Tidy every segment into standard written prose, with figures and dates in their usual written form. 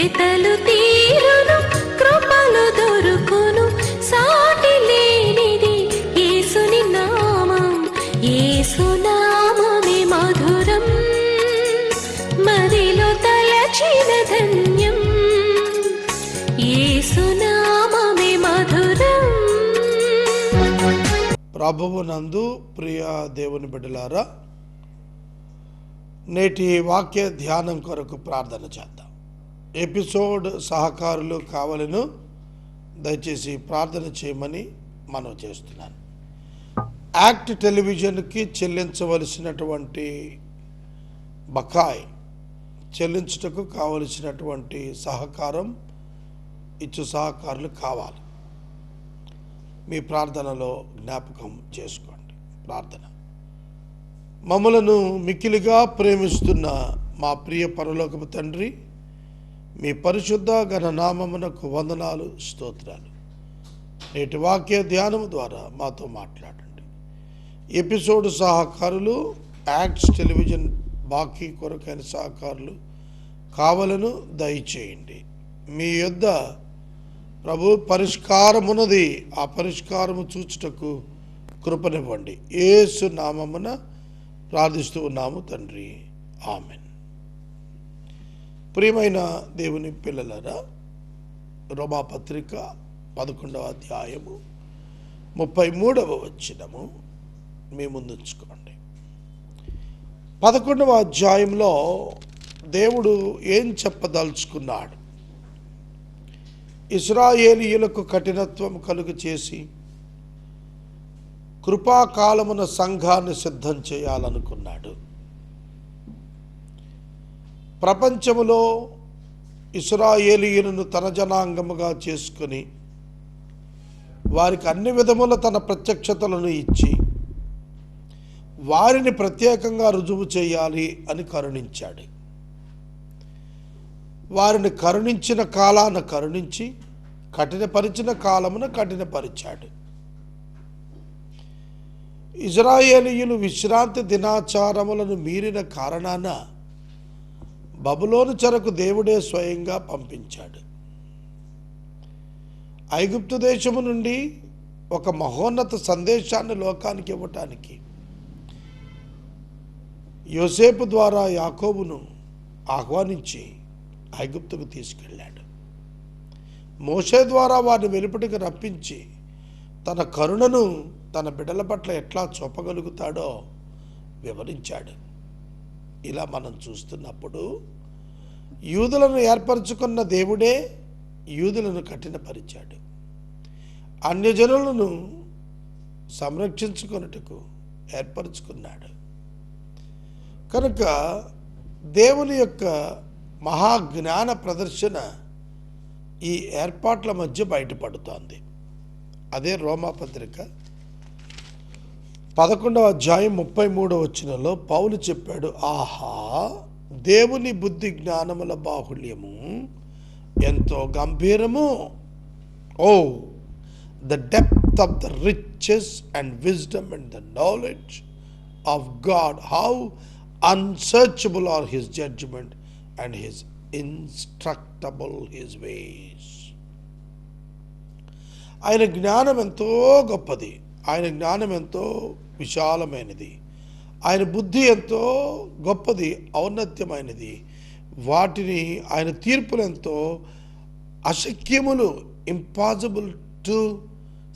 వెతలు తీరును, కృపలు దొరుకును, సాటి లేనిది యేసుని నామం. యేసునామమే మధురం, మదిలో తలచిన ధన్యం. యేసునామమే మధురం. ప్రభువునందు ప్రియ దేవుని బిడ్డలారా, నేటి వాక్య ధ్యానం కొరకు ప్రార్థన చేద్దాం. ఎపిసోడ్ సహకారులు కావాలను దయచేసి ప్రార్థన చేయమని మనం చేస్తున్నాను. యాక్ట్ టెలివిజన్కి చెల్లించవలసినటువంటి బకాయి చెల్లించుటకు కావలసినటువంటి సహకారం ఇచ్చు సహకారులు కావాలి. మీ ప్రార్థనలో జ్ఞాపకం చేసుకోండి. ప్రార్థన. మమ్మలను మిక్కిలిగా ప్రేమిస్తున్న మా ప్రియ పరలోకపు తండ్రి, మీ పరిశుద్ధ ఘననామమునకు వందనాలు, స్తోత్రాలు. నేటి వాక్య ధ్యానం ద్వారా మాతో మాట్లాడండి. ఎపిసోడ్ సహకారులు, యాక్ట్స్ టెలివిజన్ బాకీ కొరకైన సహకారులు కావాలను దయచేయండి. మీ యొద్ద ప్రభు పరిష్కారమున్నది, ఆ పరిష్కారము చూచుటకు కృపనివ్వండి. యేసు నామమున ప్రార్థిస్తూ ఉన్నాము తండ్రి, ఆమెన్. ప్రియమైన దేవుని పిల్లలారా, రోమాపత్రిక 11వ అధ్యాయము 33వ వచనము మీ ముందుంచుకోండి. 11వ అధ్యాయంలో దేవుడు ఏం చెప్పదలుచుకున్నాడు? ఇశ్రాయేలీయులకు కఠినత్వం కలుగు చేసి కృపాకాలమున సంఘాన్ని సిద్ధం చేయాలనుకున్నాడు. ప్రపంచములో ఇశ్రాయేలీయులను తన జనాంగముగా చేసుకుని వారికి అన్ని విధముల తన ప్రత్యక్షతలను ఇచ్చి వారిని ప్రత్యేకంగా రుజువు చేయాలి అని కరుణించాడు. వారిని కరుణించిన కాలాన కరుణించి, కఠినపరిచిన కాలమున కఠినపరిచాడు. ఇశ్రాయేలీయులు విశ్రాంతి దినాచారములను మీరిన కారణాన బబులోను చెరకు దేవుడే స్వయంగా పంపించాడు. ఐగుప్తు దేశము నుండి ఒక మహోన్నత సందేశాన్ని లోకానికి ఇవ్వటానికి యోసేపు ద్వారా యాకోబును ఆహ్వానించి ఐగుప్తుకు తీసుకెళ్ళాడు. మోషే ద్వారా వారిని వెలుపటికి రప్పించి తన కరుణను తన బిడ్డల పట్ల ఎట్లా చూపగలుగుతాడో వివరించాడు. ఇలా మనం చూస్తున్నప్పుడు యూదులను ఏర్పరచుకున్న దేవుడే యూదులను కఠినపరిచాడు. అన్యజనులను సంరక్షించుకొనుటకు ఏర్పరచుకున్నాడు. కనుక దేవుని యొక్క మహాజ్ఞాన ప్రదర్శన ఈ ఏర్పాట్ల మధ్య బయటపడుతోంది. అదే రోమాపత్రిక 11వ అధ్యాయం 33వ వచనంలో పౌలు చెప్పాడు, ఆహా, దేవుని బుద్ధి జ్ఞానముల బాహుళ్యము ఎంతో గంభీరము. O the depth of the riches and wisdom and the knowledge of God, how unsearchable are his judgment and his instructable his ways. ఆయన జ్ఞానం ఎంతో గొప్పది, ఆయన జ్ఞానం ఎంతో విశాలమైనది, ఆయన బుద్ధి ఎంతో గొప్పది, ఔన్నత్యమైనది. వాటిని ఆయన తీర్పులు ఎంతో అశక్యములు, impossible to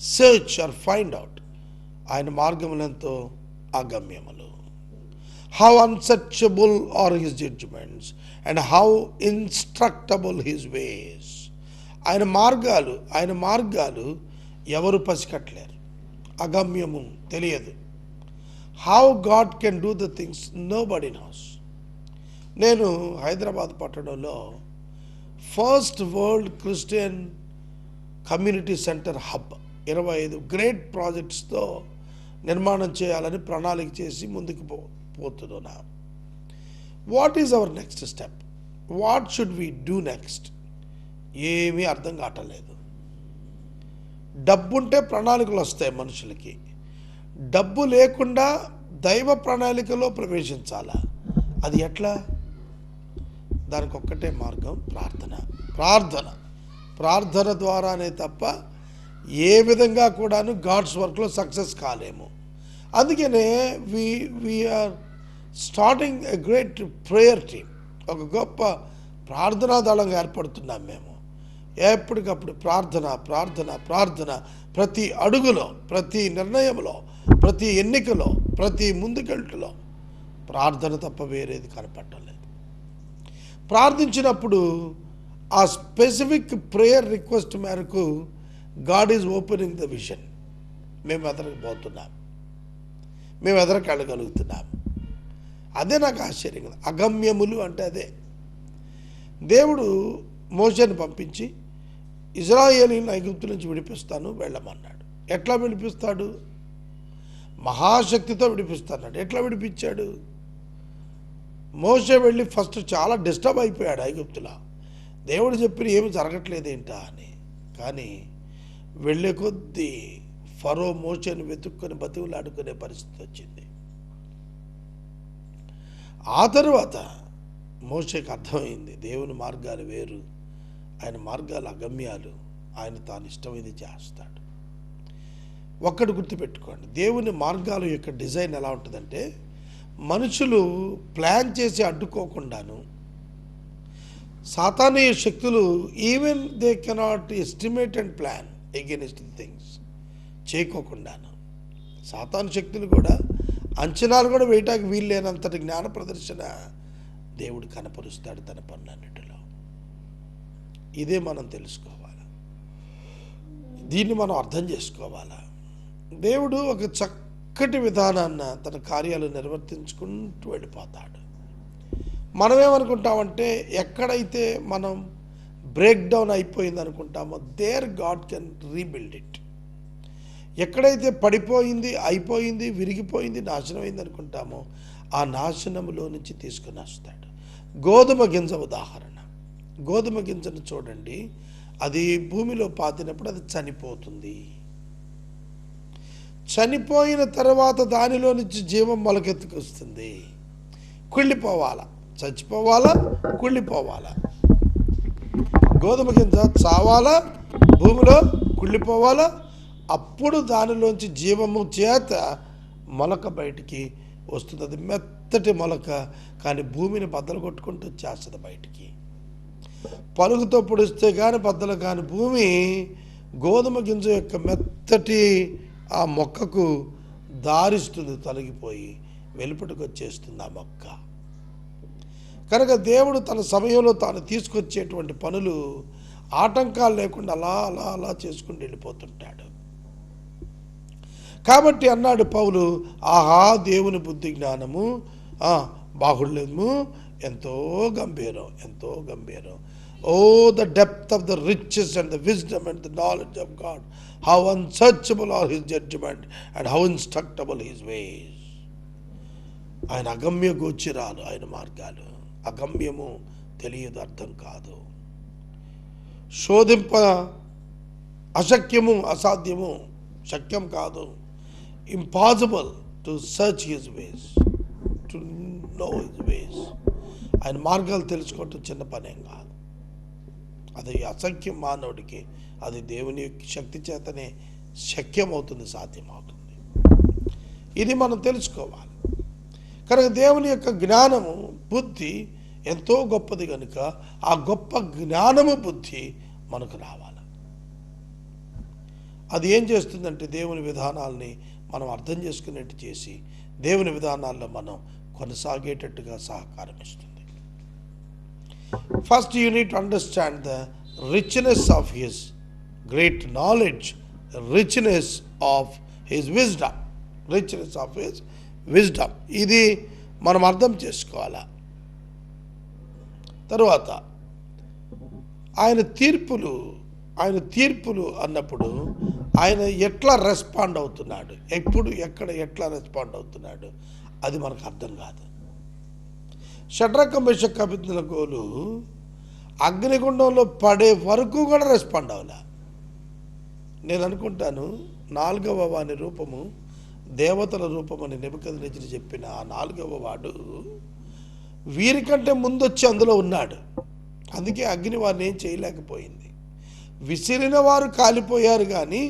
search or find out. ఆయన మార్గములు ఎంతో అగమ్యములు. How unsearchable are his judgments and how instructable his ways. ఆయన మార్గాలు ఎవరు పసికట్టలేరు, అగమ్యము, తెలియదు. How God can do the things nobody knows. నేను హైదరాబాద్ పట్టణంలో first world Christian community center hub 25 great ప్రాజెక్ట్స్తో నిర్మాణం చేయాలని ప్రణాళిక చేసి ముందుకు పోతున్నా. What is our next step? What should we do next? ఏమీ అర్థం కావట్లేదు. డబ్బుంటే ప్రణాళికలు వస్తాయి మనుషులకి. డబ్బు లేకుండా దైవ ప్రణాళికలో ప్రవేశించాలా? అది ఎట్లా? దానికి ఒక్కటే మార్గం, ప్రార్థన. ప్రార్థన ద్వారానే తప్ప ఏ విధంగా కూడాను గాడ్స్ వర్క్లో సక్సెస్ కాలేము. అందుకనే we are starting a great prayer team. ఒక గొప్ప ప్రార్థనా దళంగా ఏర్పడుతున్నాం మేము. ఎప్పటికప్పుడు ప్రార్థన, ప్రతి అడుగులో, ప్రతి నిర్ణయంలో, ప్రతి ఎన్నికలో, ప్రతి ముందుకెళ్ళులో ప్రార్థన తప్ప వేరేది కనపడటం లేదు. ప్రార్థించినప్పుడు ఆ స్పెసిఫిక్ ప్రేయర్ రిక్వెస్ట్ మేరకు God is opening the vision. మేము ఎదరకపోతున్నాం, మేము ఎదరకెళ్ళగలుగుతున్నాం. అదే నాకు ఆశ్చర్యంగా. అగమ్యములు అంటే అదే. దేవుడు మోషేని పంపించి ఇజ్రాయేలీని ఐగుప్తు నుంచి విడిపిస్తాను వెళ్ళమన్నాడు. ఎట్లా విడిపిస్తాడు? మహాశక్తితో విడిపిస్తాడు. ఎట్లా విడిపించాడు? మోషే వెళ్ళి ఫస్ట్ చాలా డిస్టర్బ్ అయిపోయాడు ఐగుప్తులో. దేవుడు చెప్పిన ఏమి జరగట్లేదేంటా అని. కానీ వెళ్ళే కొద్దీ ఫరో మోషేని వెతుక్కొని బతివులాడుకునే పరిస్థితి వచ్చింది. ఆ తరువాత మోషేకి అర్థమైంది దేవుని మార్గాలు వేరు, ఆయన మార్గాలు అగమ్యాలు, ఆయన తాను ఇష్టమైంది చేస్తాడు. ఒక్కటి గుర్తుపెట్టుకోండి, దేవుని మార్గాల యొక్క డిజైన్ ఎలా ఉంటుందంటే మనుషులు ప్లాన్ చేసి అడ్డుకోకుండాను, సాతానీయ శక్తులు even they cannot estimate and plan against the things చేయకోకుండాను, సాతాను శక్తులు కూడా అంచనాలు కూడా వేయటానికి వీల్లేనంతటి జ్ఞాన ప్రదర్శన దేవుడు కనపరుస్తాడు తన పనులన్నిటిలో. ఇదే మనం తెలుసుకోవాలి, దీన్ని మనం అర్థం చేసుకోవాలా. దేవుడు ఒక చక్కటి విధానాన్ని తన కార్యాలు నిర్వర్తించుకుంటూ వెళ్ళిపోతాడు. మనమేమనుకుంటామంటే ఎక్కడైతే మనం బ్రేక్ డౌన్ అయిపోయింది అనుకుంటామో there God can rebuild it. ఎక్కడైతే పడిపోయింది, అయిపోయింది, విరిగిపోయింది, నాశనమైంది అనుకుంటామో ఆ నాశనములో నుంచి తీసుకుని వస్తాడు. గోధుమ గింజ ఉదాహరణ. గోధుమ గింజను చూడండి, అది భూమిలో పాతినప్పుడు అది చనిపోతుంది. చనిపోయిన తర్వాత దానిలో నుంచి జీవం మొలకెత్తుకొస్తుంది. కుళ్ళిపోవాలా, చచ్చిపోవాలా, కుళ్ళిపోవాలా. గోధుమ గింజ చావాలా, భూమిలో కుళ్ళిపోవాలా, అప్పుడు దానిలోంచి జీవము చేత మొలక బయటికి వస్తుంది. అది మెత్తటి మొలక, కానీ భూమిని బద్దలు కొట్టుకుంటూ వచ్చేస్తుంది బయటికి. పలుగుతో పొడిస్తే కానీ బద్దలు కాని భూమి గోధుమ గింజ యొక్క మెత్తటి ఆ మొక్కకు దారిస్తుంది, తొలగిపోయి వెలుపటికి వచ్చేస్తుంది ఆ మొక్క. కనుక దేవుడు తన సమయంలో తాను తీసుకొచ్చేటువంటి పనులు ఆటంకాలు లేకుండా అలా అలా అలా చేసుకుంటూ వెళ్ళిపోతుంటాడు. కాబట్టి అన్నాడు పౌలు, ఆహా దేవుని బుద్ధి జ్ఞానము బాహుళ్యము ఎంతో గంభీరం, ఎంతో గంభీరం. O the depth of the riches and the wisdom and the knowledge of God, how unsearchable are his judgment and how instructable his ways. ఆయన అగమ్య గోచరాలు, ఆయన మార్గాలు. అగమ్యము, తెలియదు, అర్థం కాదు. శోధింప అశక్యము, అసాధ్యము, శక్యం కాదు. Impossible to search his ways, to know his ways. ఆయన మార్గాలు తెలుసుకోవటం చిన్న పనేం కాదు. అది అసఖ్యం మానవుడికి, అది దేవుని శక్తి చేతనే శక్యమవుతుంది, సాధ్యమవుతుంది. ఇది మనం తెలుసుకోవాలి. కనుక దేవుని యొక్క జ్ఞానము, బుద్ధి ఎంతో గొప్పది కనుక ఆ గొప్ప జ్ఞానము, బుద్ధి మనకు రావాలి. అది ఏం చేస్తుందంటే దేవుని విధానాల్ని మనం అర్థం చేసుకునేట్టు చేసి దేవుని విధానాల్లో మనం కొనసాగేటట్టుగా సహకారం ఇస్తుంది. First you need to understand the richness of his great knowledge, richness of his wisdom, richness of his wisdom. ఇది మనం అర్థం చేసుకోవాలా. తరువాత ఆయన తీర్పులు అన్నప్పుడు ఆయన ఎట్లా రెస్పాండ్ అవుతున్నాడు, ఎప్పుడు ఎక్కడ ఎట్లా రెస్పాండ్ అవుతున్నాడు, అది మనకు అర్థం కాదు. షడ్రక మెషక్ అబేద్నెగోలు అగ్నిగుండంలో పడే వరకు కూడా రెస్పాండ్ అవ్వాల. నేను అనుకుంటాను 4వ వాని రూపము దేవతల రూపమని నెబుకద్నెజరు చెప్పిన ఆ 4వ వాడు వీరికంటే ముందొచ్చి అందులో ఉన్నాడు. అందుకే అగ్ని వారిని ఏం చేయలేకపోయింది. విసిరిన వారు కాలిపోయారు, కానీ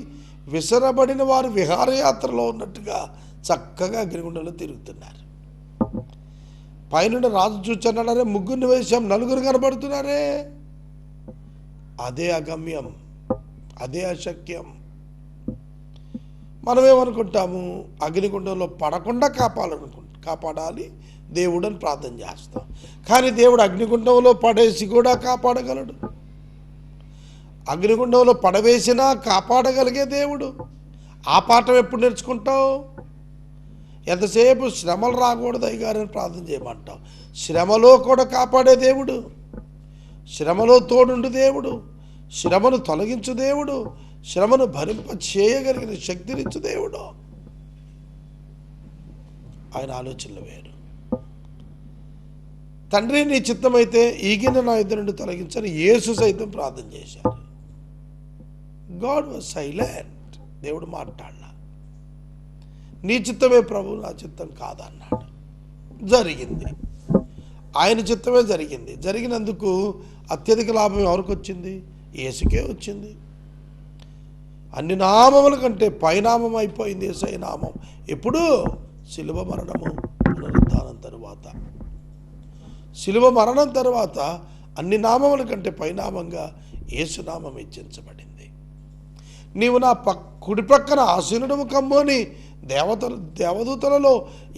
విసరబడిన వారు విహారయాత్రలో ఉన్నట్టుగా చక్కగా అగ్నిగుండంలో తిరుగుతున్నారు. పైన రాజు చూచన్నాడే, ముగ్గురిని వేశాం, నలుగురు కనబడుతున్నారే. అదే అగమ్యం, అదే అశక్యం. మనమేమనుకుంటాము, అగ్నిగుండంలో పడకుండా కాపాడాలి దేవుడు అని ప్రార్థన చేస్తాం. కానీ దేవుడు అగ్నిగుండంలో పడేసి కూడా కాపాడగలడు. అగ్నిగుండంలో పడవేసినా కాపాడగలిగే దేవుడు. ఆ పాఠం ఎప్పుడు నేర్చుకుంటావు? ఎంతసేపు శ్రమలు రాకూడదు అయ్యగారని ప్రార్థన చేయమంటావు. శ్రమలో కూడా కాపాడే దేవుడు, శ్రమలో తోడుండు దేవుడు, శ్రమను తొలగించు దేవుడు, శ్రమను భరింప చేయగలిగిన శక్తినిచ్చు దేవుడు. ఆయన ఆలోచనలు వేరు. తండ్రి నీ చిత్తమైతే ఈ గిన్నె నా ఎదురు నుండి తొలగించని యేసు సైతం ప్రార్థన చేశారు. God was silent. దేవుడు మాట్లాడలా. నీ చిత్తమే ప్రభు, నా చిత్తం కాదన్నాడు. జరిగింది, ఆయన చిత్తమే జరిగింది. జరిగినందుకు అత్యధిక లాభం ఎవరికి వచ్చింది? యేసుకే వచ్చింది. అన్ని నామముల కంటే పైనామం అయిపోయింది యేసయ్య నామం. ఎప్పుడు? శిలువ మరణము పునరుద్ధానం తరువాత. శిలువ మరణం తర్వాత అన్ని నామముల కంటే పైనామంగా యేసునామం హెచ్చించబడింది. నీవు నా కుడి ప్రక్కన ఆసీనుడము కమ్ము అని దేవదూతలలో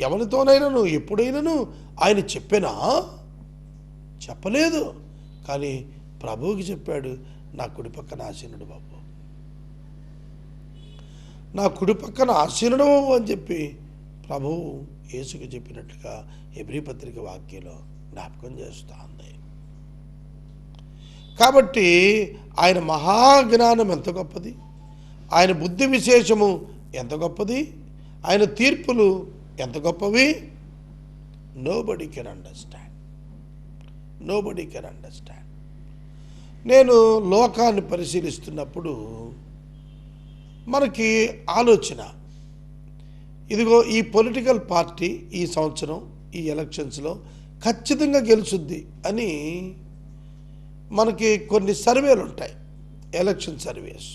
ఎవరితోనైనాను ఎప్పుడైనాను ఆయన చెప్పినా? చెప్పలేదు. కానీ ప్రభువుకి చెప్పాడు, నా కుడి పక్కన ఆసీనుడు బాబు, నా కుడి పక్కన ఆసీనుడు బాబు అని చెప్పి ప్రభువు యేసుకు చెప్పినట్లుగా హెబ్రీ పత్రిక వాక్యంలో జ్ఞాపకం చేస్తూ ఉంది. కాబట్టి ఆయన మహాజ్ఞానం ఎంత గొప్పది, ఆయన బుద్ధి విశేషము ఎంత గొప్పది, ఆయన తీర్పులు ఎంత గొప్పవి. Nobody can understand, nobody can understand. నేను లోకాన్ని పరిశీలిస్తున్నప్పుడు మనకి ఆలోచన, ఇదిగో ఈ పొలిటికల్ పార్టీ ఈ సంవత్సరం ఈ ఎలక్షన్స్లో ఖచ్చితంగా గెలుచుద్ది అని మనకి కొన్ని సర్వేలు ఉంటాయి, ఎలక్షన్ సర్వేస్.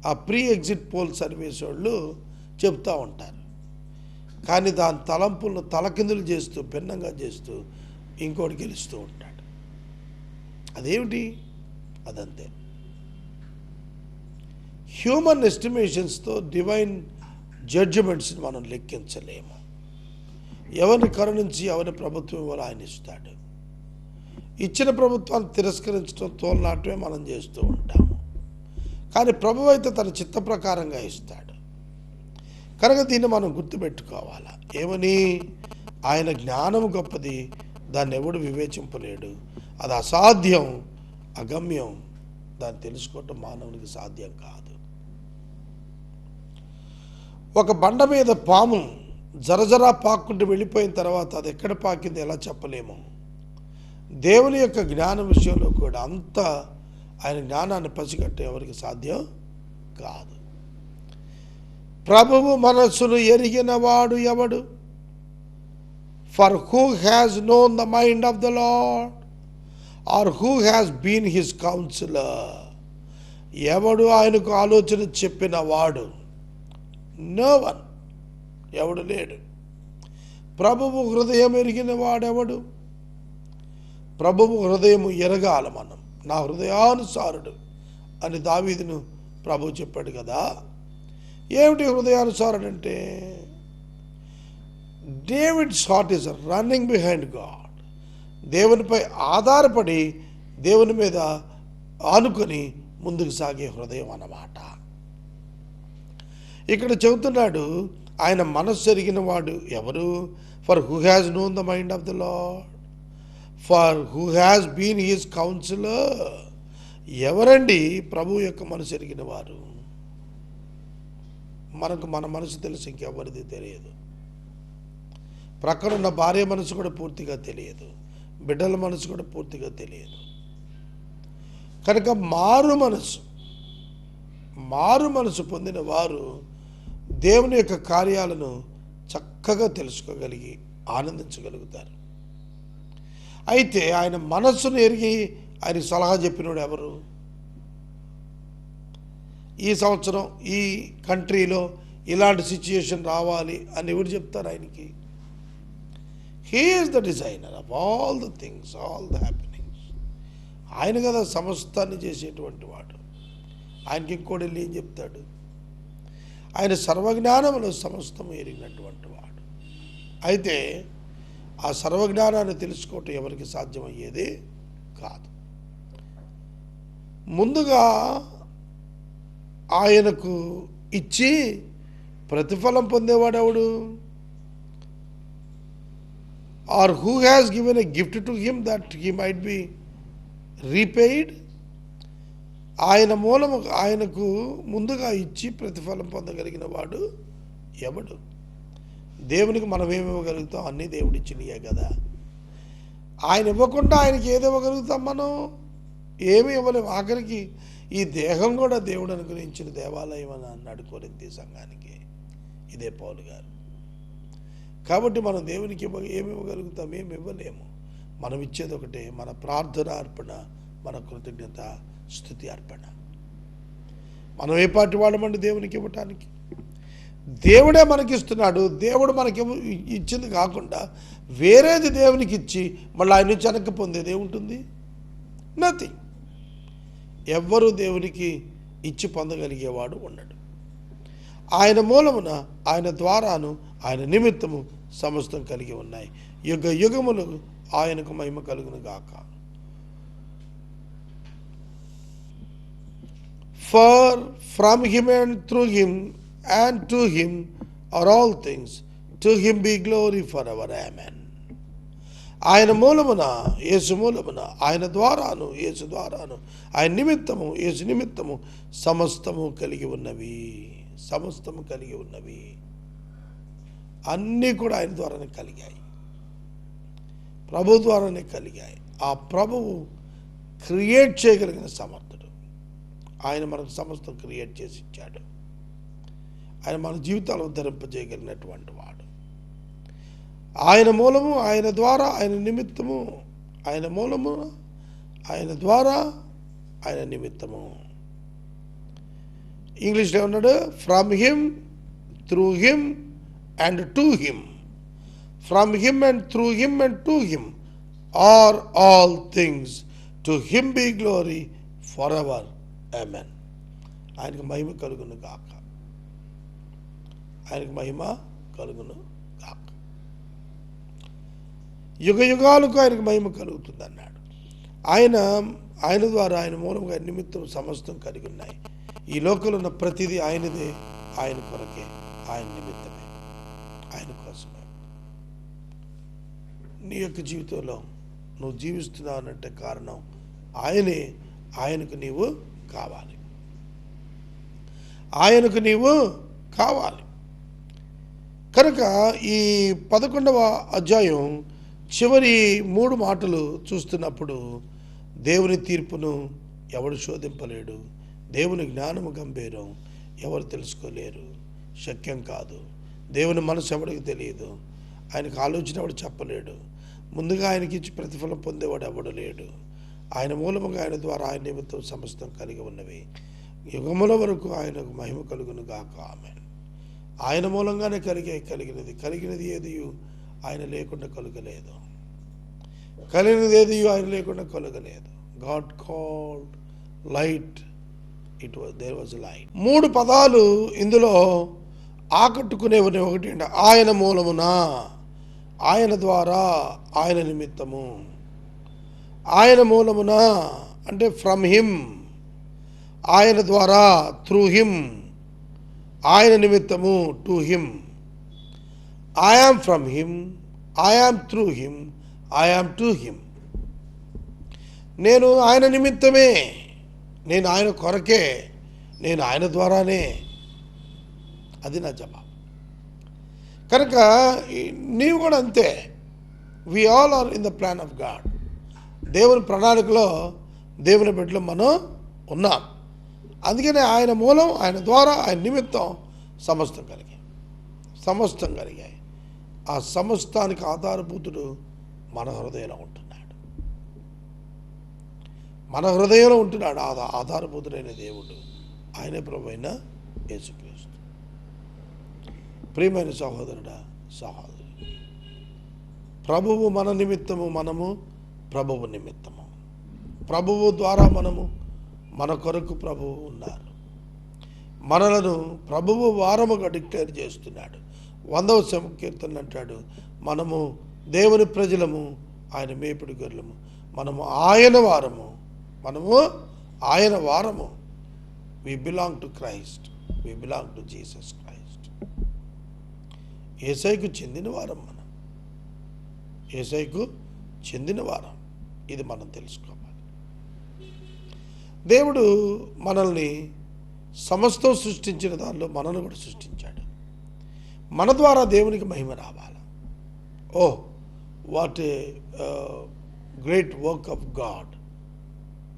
ఆ ప్రీ ఎగ్జిట్ పోల్ సర్వేస్ వాళ్ళు చెప్తూ ఉంటారు. కానీ దాని తలంపులను తలకిందులు చేస్తూ భిన్నంగా చేస్తూ ఇంకోటి గెలుస్తూ ఉంటాడు. అదేమిటి? అదంతే. హ్యూమన్ ఎస్టిమేషన్స్తో డివైన్ జడ్జిమెంట్స్ని మనం లెక్కించలేము. ఎవరిని కరుణించి ఎవరి ప్రభుత్వం ఇవ్వాలో ఆయన ఇస్తాడు. ఇచ్చిన ప్రభుత్వాన్ని తిరస్కరించడం, తోలనాటమే మనం చేస్తూ ఉంటాము. కానీ ప్రభువు అయితే తన చిత్త ప్రకారంగా ఇస్తాడు. కనుక దీన్ని మనం గుర్తుపెట్టుకోవాలా. ఏమని? ఆయన జ్ఞానం గొప్పది, దాన్ని ఎవడు వివేచింపలేడు. అది అసాధ్యం, అగమ్యం. దాన్ని తెలుసుకోవటం మానవునికి సాధ్యం కాదు. ఒక బండ మీద పాము జరజరా పాక్కుంటూ వెళ్ళిపోయిన తర్వాత అది ఎక్కడ పాకింది ఎలా చెప్పలేము. దేవుని యొక్క జ్ఞానం విషయంలో కూడా అంత ఆయన జ్ఞానాన్ని పసిగట్టే ఎవరికి సాధ్యం కాదు. ప్రభువు మనస్సును ఎరిగిన వాడు ఎవడు? For who has known the mind of the Lord or who has been his counsellor? ఎవడు ఆయనకు ఆలోచన చెప్పిన వాడు? నో వన్, ఎవడు లేడు. ప్రభువు హృదయం ఎరిగిన వాడెవడు? ప్రభువు హృదయము ఎరగాల మనం. నా హృదయానుసారుడు అని దావీదును ప్రభువు చెప్పాడు కదా. ఏమిటి హృదయానుసారుడు అంటే? David's heart is running behind God. దేవునిపై ఆధారపడి దేవుని మీద ఆనుకొని ముందుకు సాగే హృదయం అన్నమాట. ఇక్కడ చెబుతున్నాడు ఆయన మనస్సు ఎరిగిన వాడు ఎవరు? For who has known the mind of the Lord, for who has been his counsellor. ఎవరండి ప్రభు యొక్క మనసు ఎరిగిన వారు? మనకు మన మనసు తెలుసు, ఇంకెవరిది తెలియదు. ప్రక్కనున్న భార్య మనసు కూడా పూర్తిగా తెలియదు, బిడ్డల మనసు కూడా పూర్తిగా తెలియదు. కనుక మారు మనసు పొందిన వారు దేవుని యొక్క కార్యాలను చక్కగా తెలుసుకోగలిగి ఆనందించగలుగుతారు. అయితే ఆయన మనస్సును ఎరిగి ఆయన సలహా చెప్పినోడు ఎవరు? ఈ సంవత్సరం ఈ కంట్రీలో ఇలాంటి సిచ్యుయేషన్ రావాలి అని ఎవరు చెప్తారు ఆయనకి? He is the designer of all the things, all the happenings. ఆయన కదా సమస్తాన్ని చేసేటువంటి వాడు. ఆయనకి ఇంకోటి వెళ్ళి ఏం చెప్తాడు? ఆయన సర్వజ్ఞానంలో సమస్తం ఎరిగినటువంటి వాడు. అయితే ఆ సర్వజ్ఞానాన్ని తెలుసుకోవటం ఎవరికి సాధ్యమయ్యేది కాదు. ముందుగా ఆయనకు ఇచ్చి ప్రతిఫలం పొందేవాడెవడు? Or who has given a gift to him that he might be repaid? ఆయన మూలము ఆయనకు ముందుగా ఇచ్చి ప్రతిఫలం పొందగలిగిన వాడు ఎవడు? దేవునికి మనం ఏమి ఇవ్వగలుగుతాం? అన్నీ దేవుడిచ్చినయే కదా. ఆయన ఇవ్వకుండా ఆయనకి ఏది ఇవ్వగలుగుతాం? మనం ఏమి ఇవ్వలేము. ఆఖరికి ఈ దేహం కూడా దేవుడు అనుగ్రహించిన దేవాలయం అని అన్నాడు కొరింథీ సంఘానికి ఇదే పౌలు గారు. కాబట్టి మనం దేవునికి ఏమి ఇవ్వగలుగుతాం? ఏమి ఇవ్వలేము. మనం ఇచ్చేది ఒకటే, మన ప్రార్థన అర్పణ, మన కృతజ్ఞత స్తుతి అర్పణ. మనం ఏ పాటి వాళ్ళమండి దేవునికి ఇవ్వటానికి? దేవుడే మనకిస్తున్నాడు. దేవుడు మనకి ఇచ్చింది కాకుండా వేరేది దేవునికి ఇచ్చి మళ్ళీ ఆయన నుంచి వెనక్కి పొందేది ఏముంటుంది? నథింగ్. ఎవ్వరూ దేవునికి ఇచ్చి పొందగలిగేవాడు ఉండడు. ఆయన మూలమున, ఆయన ద్వారాను, ఆయన నిమిత్తము సమస్తం కలిగి ఉన్నాయి. యుగ యుగములు ఆయనకు మహిమ కలుగును గాక. For from him and through him and to him are all things, to him be glory forever. Amen. ఆయన మూలమున, యేసు మూలమున, ఆయన ద్వారాను, యేసు ద్వారాను, ఆయన నిమిత్తము, యేసు నిమిత్తము సమస్తము కలిగి ఉన్నవి. సమస్తము కలిగి ఉన్నవి. అన్నీ కూడా ఆయన ద్వారానే కలిగాయి. ప్రభు ద్వారానే కలిగాయి. ఆ ప్రభువు క్రియేట్ చేయగలిగిన సమర్థుడు. ఆయన మనకు సమస్తం క్రియేట్ చేసి ఇచ్చాడు. ఆయన మన జీవితాలు ఉద్ధరింపజేయగలిగినటువంటి వాడు. ఆయన మూలము, ఆయన ద్వారా, ఆయన నిమిత్తము, ఆయన మూలము, ఆయన ద్వారా, ఆయన నిమిత్తము. ఇంగ్లీష్లో ఉన్నాడు, from him, through him and to him. From him and through him and to him are all things, to him be glory for ever. Amen. ఆయనకు మహిమ కలుగును గాక. ఆయనకు మహిమ కలుగును గాక. యుగ యుగాలకు ఆయనకు మహిమ కలుగుతుంది అన్నాడు. ఆయన ద్వారా, ఆయన మూలంగా నిమిత్తం సమస్తం కలిగి ఉన్నాయి. ఈ లోకంలో ఉన్న ప్రతిదీ ఆయనదే, ఆయన కొరకే, ఆయన నిమిత్తమే, ఆయన కోసమే. నీ యొక్క జీవితంలో నువ్వు జీవిస్తున్నావు అనంటే కారణం ఆయనే. ఆయనకు నీవు కావాలి. ఆయనకు నీవు కావాలి. కనుక ఈ 11వ అధ్యాయం చివరి 3 మాటలు చూస్తున్నప్పుడు దేవుని తీర్పును ఎవడు శోధింపలేడు, దేవుని జ్ఞానము గంభీరం ఎవరు తెలుసుకోలేరు, శక్యం కాదు, దేవుని మనసు ఎవడికి తెలియదు, ఆయనకు ఆలోచన ఎవడు చెప్పలేడు, ముందుగా ఆయనకి ఇచ్చి ప్రతిఫలం పొందేవాడు ఎవడు లేడు. ఆయన మూలముగా, ఆయన ద్వారా, ఆయన నిమిత్తం సమస్తం కలిగి ఉన్నవి. యుగముల వరకు ఆయనకు మహిమ కలుగును గాక. ఆమేన్. ఆయన మూలంగానే కలిగినది ఏది ఆయన లేకుండా కలుగలేదు. కలిగినది ఏది ఆయన లేకుండా కలుగలేదు. God called light, there was light. 3 పదాలు ఇందులో ఆకట్టుకునేవని. ఒకటి ఆయన మూలమున, ఆయన ద్వారా, ఆయన నిమిత్తము. ఆయన మూలమున అంటే ఫ్రమ్ హిమ్, ఆయన ద్వారా త్రూ హిమ్, ఆయన నిమిత్తము to him. I am from him, I am through him, I am to him. నేను ఆయన నిమిత్తమే, నేను ఆయన కొరకే, నేను ఆయన ద్వారానే. అది నా జవాబు. కనుక నీవు కూడా అంతే. We all are in the plan of God. దేవుని ప్రణాళికలో, దేవుని బిడ్డలో మనం ఉన్నాం. అందుకనే ఆయన మూలం, ఆయన ద్వారా, ఆయన నిమిత్తం సమస్తం కలిగాయి. ఆ సమస్తానికి ఆధారభూతుడు మన హృదయంలో ఉంటున్నాడు. మన హృదయంలో ఉంటున్నాడు ఆధారభూతుడైన దేవుడు. ఆయనే ప్రభు అయిన యేసుక్రీస్తు. ప్రియమైన సహోదరుడా, సహోదరి, ప్రభువు మన నిమిత్తము, మనము ప్రభువు నిమిత్తము. ప్రభువు ద్వారా మన కొరకు ప్రభువు ఉన్నారు. మనలను ప్రభువు వారముగా డిక్లేర్ చేస్తున్నాడు. 100వ సంకీర్తన అంటాడు, మనము దేవుని ప్రజలము, ఆయన మేపుడు గొర్రెలము, మనము ఆయన వారము. We belong to Christ, we belong to Jesus Christ. యేసయ్యకు చెందిన వారం మనం, యేసయ్యకు చెందిన వారం. ఇది మనం తెలుసుకోవాలి. దేవుడు మనల్ని సమస్తం సృష్టించిన దానిలో మనల్ని కూడా సృష్టించాడు. మన ద్వారా దేవునికి మహిమ రావాలి. Oh what a great work of God,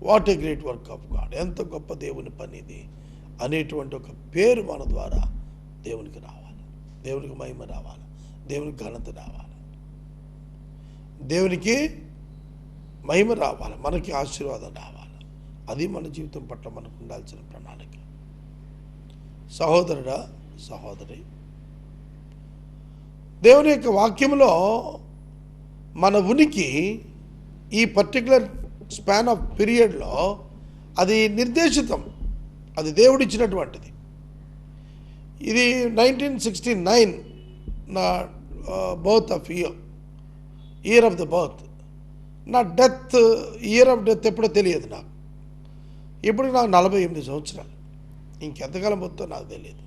what a great work of God, ఎంత గొప్ప దేవుని పని ఇది అనేటువంటి ఒక పేరు మన ద్వారా దేవునికి రావాలి, దేవునికి మహిమ రావాలి, దేవునికి ఘనత రావాలి, దేవునికి మహిమ రావాలి, మనకి ఆశీర్వాదం రావాలి. అది మన జీవితం పట్ల మనకు ఉండాల్సిన ప్రణాళిక. సహోదరుడా, సహోదరి, దేవుని యొక్క వాక్యంలో మన ఉనికి ఈ పర్టికులర్ స్పాన్ ఆఫ్ పీరియడ్లో అది నిర్దేశితం, అది దేవుడిచ్చినటువంటిది. ఇది 1969 నా birth of year of the birth. నా డెత్, ఇయర్ ఆఫ్ డెత్ ఎప్పుడో తెలియదు నాకు. ఇప్పుడు నాకు 48 సంవత్సరాలు. ఇంకెంతకాలం బతుకుతో నాకు తెలియదు,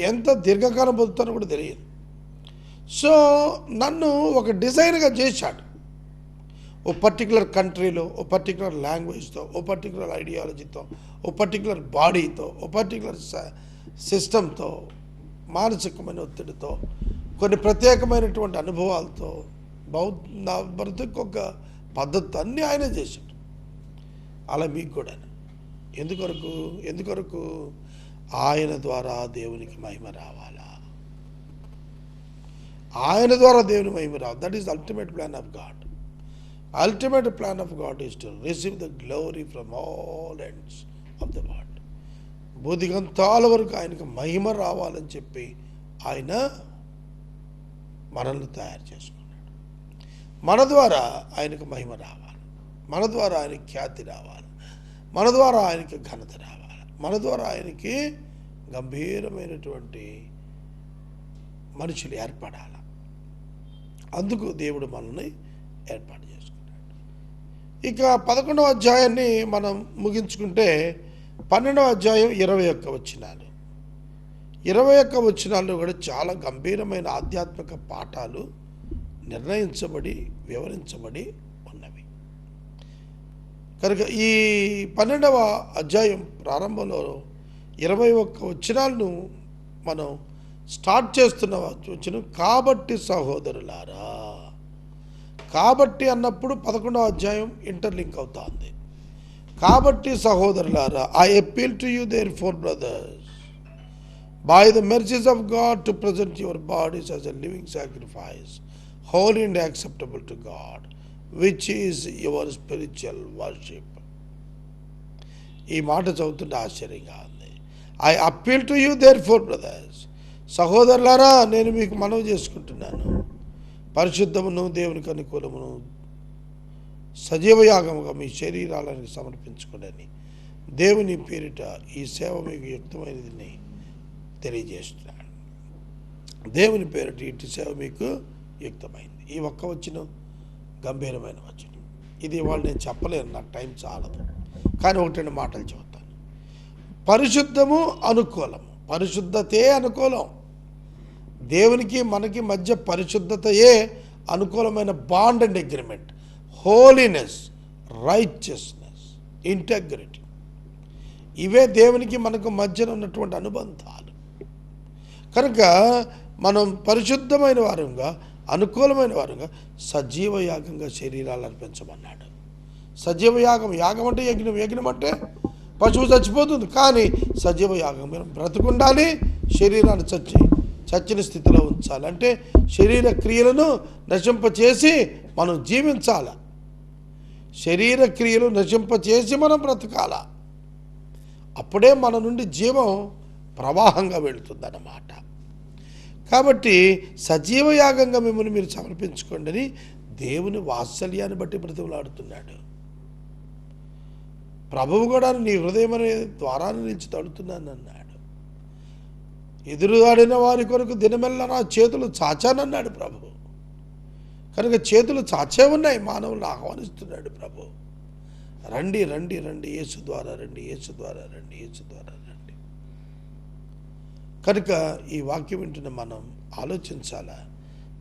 ఎంత దీర్ఘకాలం బతుకుతానో కూడా తెలియదు. సో నన్ను ఒక డిజైనర్గా చేశాడు. ఓ పర్టికులర్ కంట్రీలో, ఓ పర్టికులర్ లాంగ్వేజ్తో, ఓ పర్టికులర్ ఐడియాలజీతో, ఓ పర్టికులర్ బాడీతో, ఓ పర్టికులర్ సిస్టంతో, మానసికమైన ఒత్తిడితో, కొన్ని ప్రత్యేకమైనటువంటి అనుభవాలతో, నా బ్రతుకు ఒక పద్ధతి అన్నీ ఆయనే చేశాడు. అలా మీకు కూడా. ఎందుకొరకు ఆయన ద్వారా దేవునికి మహిమ రావాలా, ఆయన ద్వారా దేవుని మహిమ రావాలి. That is the ultimate plan of God. Ultimate plan of God is to receive the glory from all ends of the world. బూదిగంతాల వరకు ఆయనకు మహిమ రావాలని చెప్పి ఆయన మనల్ని తయారు చేసుకున్నాడు. మన ద్వారా ఆయనకు మహిమ రావాలి, మన ద్వారా ఆయనకి ఖ్యాతి రావాలి, మన ద్వారా ఆయనకి ఘనత రావాలి, మన ద్వారా ఆయనకి గంభీరమైనటువంటి మనుషులు ఏర్పడాలి. అందుకు దేవుడు మనల్ని ఏర్పాటు చేసుకున్నాడు. ఇక 11వ అధ్యాయాన్ని మనం ముగించుకుంటే 12వ అధ్యాయం 21 వచనాలు. 21 వచనాల్లో కూడా చాలా గంభీరమైన ఆధ్యాత్మిక పాఠాలు నిర్ణయించబడి వివరించబడి ఉన్నవి. కనుక ఈ 12వ అధ్యాయం ప్రారంభంలో 21 వచనాలను మనం స్టార్ట్ చేస్తున్న వచనం, కాబట్టి సహోదరులారా. కాబట్టి అన్నప్పుడు 11వ అధ్యాయం ఇంటర్లింక్ అవుతుంది. కాబట్టి సహోదరులారా, I appeal to you therefore brothers by the mercies of God to present your bodies as a living sacrifice holy and acceptable to God which is your spiritual worship. ఈ మాట చదువుతుంటే ఆశ్చర్యంగా ఉంది. I appeal to you therefore brothers, సహోదరులారా, నేను మీకు మనవి చేసుకుంటున్నాను, పరిశుద్ధమును దేవునికి అనుకూలమును సజీవయాగముగా మీ శరీరాలను సమర్పించుకోండి. దేవుని పేరిట ఈ సేవ మీకు యుక్తమైనదని తెలియజేస్తున్నాను. దేవుని పేరిట ఇటు సేవ మీకు యుక్తమైంది. ఈ ఒక్క వచనం గంభీరమైన వచనం. ఇది వాళ్ళు నేను చెప్పలేను, నాకు టైం చాలదు, కానీ 1-2 మాటలు చెబుతాను. పరిశుద్ధము అనుకూలము, పరిశుద్ధతే అనుకూలం. దేవునికి మనకి మధ్య పరిశుద్ధతయే అనుకూలమైన bond and agreement. Holiness, righteousness, integrity, ఇవే దేవునికి మనకు మధ్యన ఉన్నటువంటి అనుబంధాలు. కనుక మనం పరిశుద్ధమైన వారంగా, అనుకూలమైన వారంగా సజీవ యాగంగా శరీరాలు అర్పించమన్నాడు. సజీవ యాగం, యాగం అంటే యజ్ఞం, యజ్ఞం అంటే పశువు చచ్చిపోతుంది, కానీ సజీవ యాగం మనం బ్రతుకుండాలి, శరీరాన్ని చచ్చిన స్థితిలో ఉంచాలి. అంటే శరీర క్రియలను నశింపచేసి మనం జీవించాలి. శరీర క్రియలు నశింపచేసి మనం బ్రతకాల. అప్పుడే మన నుండి జీవం ప్రవాహంగా వెళుతుందన్నమాట. కాబట్టి సజీవ యాగంగా మిమ్మల్ని మీరు సమర్పించుకోండి అని దేవుని వాత్సల్యాన్ని బట్టి బ్రతిమలాడుతున్నాడు. ప్రభువు కూడా నీ హృదయం అనే ద్వారాన్ని నిలిచి తడుతున్నాను అన్నాడు. ఎదురుగాడిన వారి కొరకు దినమెల్లా నా చేతులు చాచానన్నాడు ప్రభు. కనుక చేతులు చాచే ఉన్నాయి, మానవులను ఆహ్వానిస్తున్నాడు ప్రభు. రండి రండి రండి, యేసు ద్వారా రండి, యేసు ద్వారా రండి, యేసు ద్వారా రండి. కనుక ఈ వాక్యం వింటున్న మనం ఆలోచించాలా,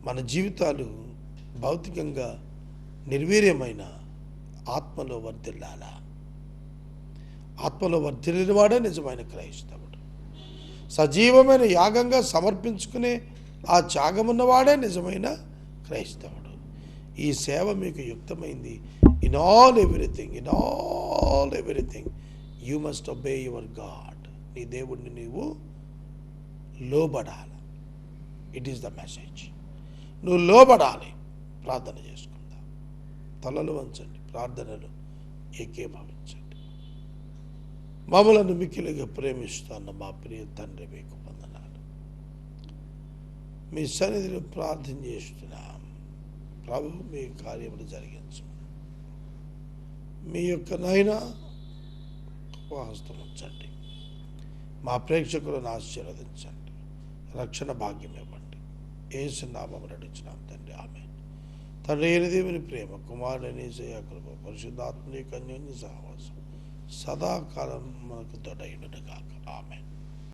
మన జీవితాలు భౌతికంగా నిర్వీర్యమైన ఆత్మలో వర్ధిల్లాలా. ఆత్మలో వర్ధిల్లిన వాడే నిజమైన క్రైస్తవుడు. సజీవమైన యాగంగా సమర్పించుకునే ఆ త్యాగమున్నవాడే నిజమైన క్రైస్తవుడు. ఈ సేవ మీకు యుక్తమైంది. In all everything you must obey your God. నీ దేవుడిని నీవు లోబడాలి. It is the message. నువ్వు లోబడాలి. ప్రార్థన చేసుకుందాం. తలలు వంచండి, ప్రార్థనలు ఏకీభవించండి. మమ్మలను మిక్కిలిగా ప్రేమిస్తున్న మా ప్రియ తండ్రి, మీకు వందనాలు. మీ సన్నిధిలో ప్రార్థన చేస్తున్నాం ప్రభు, మీ కార్యములు జరిగించమని. మీ యొక్క నాయన హస్తం ఉంచండి. మా ప్రేక్షకులను ఆశీర్వదించండి. రక్షణ భాగ్యం ఇవ్వండి. యేసు నామమున నడిచినాం తండ్రి, ఆమేన్. తండ్రి అయిన దేవుని ప్రేమ, కుమారుని యేసయ్య కృప, పరిశుద్ధాత్మని యొక్క అన్యోన్య సహవాసం సదాకాలం మనకు తోడైనగాక. ఆమేన్.